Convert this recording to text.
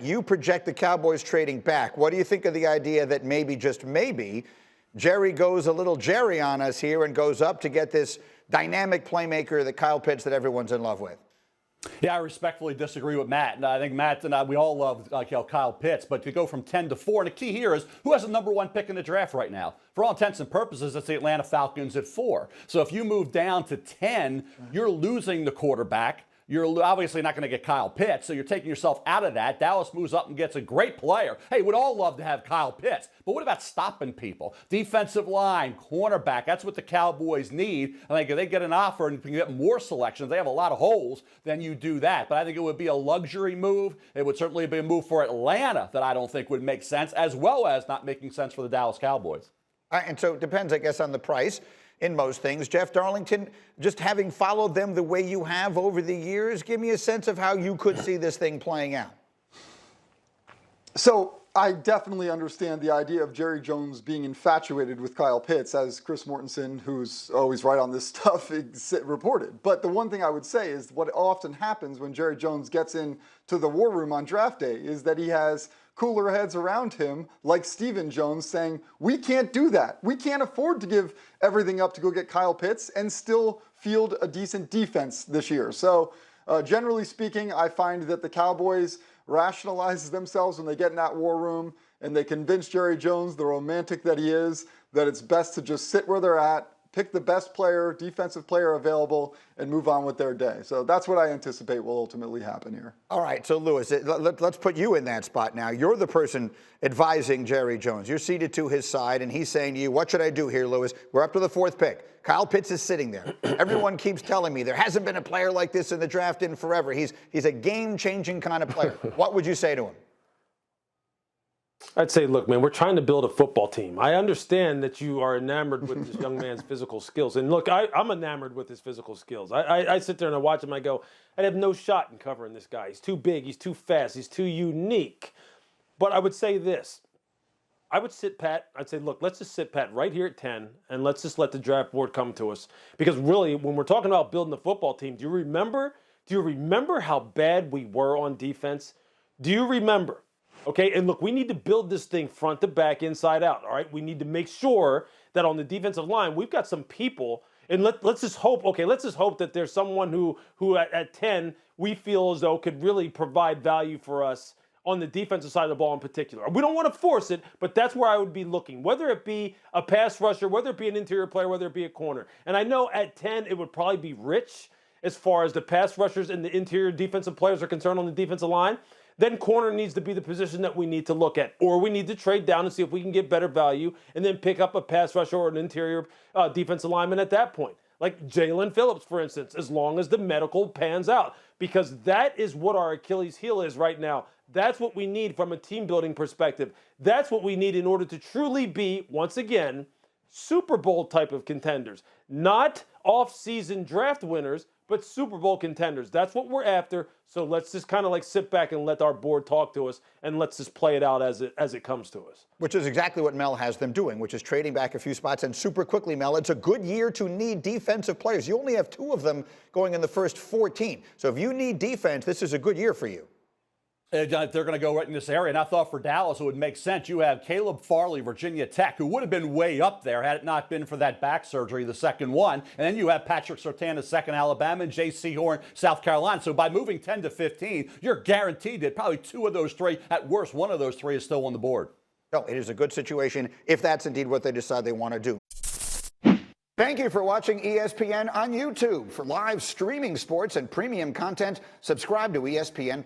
You project the Cowboys trading back. What do you think of the idea that maybe, just maybe, Jerry goes a little Jerry on us here and goes up to get this dynamic playmaker, the Kyle Pitts that everyone's in love with? Yeah, I respectfully disagree with Matt. And I think Matt and I, we all love Kyle Pitts, but to go from 10 to 4, and the key here is who has the number 1 pick in the draft right now? For all intents and purposes, it's the Atlanta Falcons at 4. So if you move down to 10, you're losing the quarterback. You're obviously not going to get Kyle Pitts, so you're taking yourself out of that. Dallas moves up and gets a great player. Hey, we'd all love to have Kyle Pitts, but what about stopping people? Defensive line, cornerback, that's what the Cowboys need. I think if they get an offer and can get more selections, they have a lot of holes, then you do that. But I think it would be a luxury move. It would certainly be a move for Atlanta that I don't think would make sense, as well as not making sense for the Dallas Cowboys. And so it depends, I guess, on the price. In most things. Jeff Darlington, just having followed them the way you have over the years, give me a sense of how you could see this thing playing out. So I definitely understand the idea of Jerry Jones being infatuated with Kyle Pitts, as Chris Mortensen, who's always right on this stuff, reported. But the one thing I would say is what often happens when Jerry Jones gets into the war room on draft day is that he has cooler heads around him, like Stephen Jones, saying, we can't do that. We can't afford to give everything up to go get Kyle Pitts and still field a decent defense this year. So generally speaking, I find that the Cowboys rationalize themselves when they get in that war room and they convince Jerry Jones, the romantic that he is, that it's best to just sit where they're at, pick the best player, defensive player available, and move on with their day. So that's what I anticipate will ultimately happen here. All right, so Lewis, let's put you in that spot now. You're the person advising Jerry Jones. You're seated to his side, and he's saying to you, what should I do here, Lewis? We're up to the 4th pick. Kyle Pitts is sitting there. Everyone keeps telling me there hasn't been a player like this in the draft in forever. He's a game-changing kind of player. What would you say to him? I'd say, look, man, we're trying to build a football team. I understand that you are enamored with this young man's physical skills. And look, I'm enamored with his physical skills. I sit there and I watch him. I go, I'd have no shot in covering this guy. He's too big. He's too fast. He's too unique. But I would say this. I would sit pat. I'd say, look, let's just sit pat right here at 10, and let's just let the draft board come to us. Because really, when we're talking about building a football team, do you remember how bad we were on defense? Do you remember? Okay, and look, we need to build this thing front to back, inside out, all right? We need to make sure that on the defensive line, we've got some people, and let's just hope that there's someone who at 10, we feel as though could really provide value for us on the defensive side of the ball in particular. We don't want to force it, but that's where I would be looking, whether it be a pass rusher, whether it be an interior player, whether it be a corner. And I know at 10, it would probably be rich as far as the pass rushers and the interior defensive players are concerned on the defensive line. Then corner needs to be the position that we need to look at. Or we need to trade down and see if we can get better value and then pick up a pass rusher or an interior defensive lineman at that point. Like Jalen Phillips, for instance, as long as the medical pans out. Because that is what our Achilles heel is right now. That's what we need from a team building perspective. That's what we need in order to truly be, once again, Super Bowl type of contenders. Not off-season draft winners, but Super Bowl contenders. That's what we're after. So let's just kind of like sit back and let our board talk to us, and let's just play it out as it comes to us. Which is exactly what Mel has them doing, which is trading back a few spots. And super quickly, Mel, it's a good year to need defensive players. You only have 2 of them going in the first 14. So if you need defense, this is a good year for you. They're going to go right in this area. And I thought for Dallas, it would make sense. You have Caleb Farley, Virginia Tech, who would have been way up there had it not been for that back surgery, the second one. And then you have Patrick Surtain, the second, Alabama, and J.C. Horn, South Carolina. So by moving 10 to 15, you're guaranteed that probably 2 of those 3, at worst, 1 of those 3 is still on the board. No, it is a good situation if that's indeed what they decide they want to do. Thank you for watching ESPN on YouTube. For live streaming sports and premium content, subscribe to ESPN+.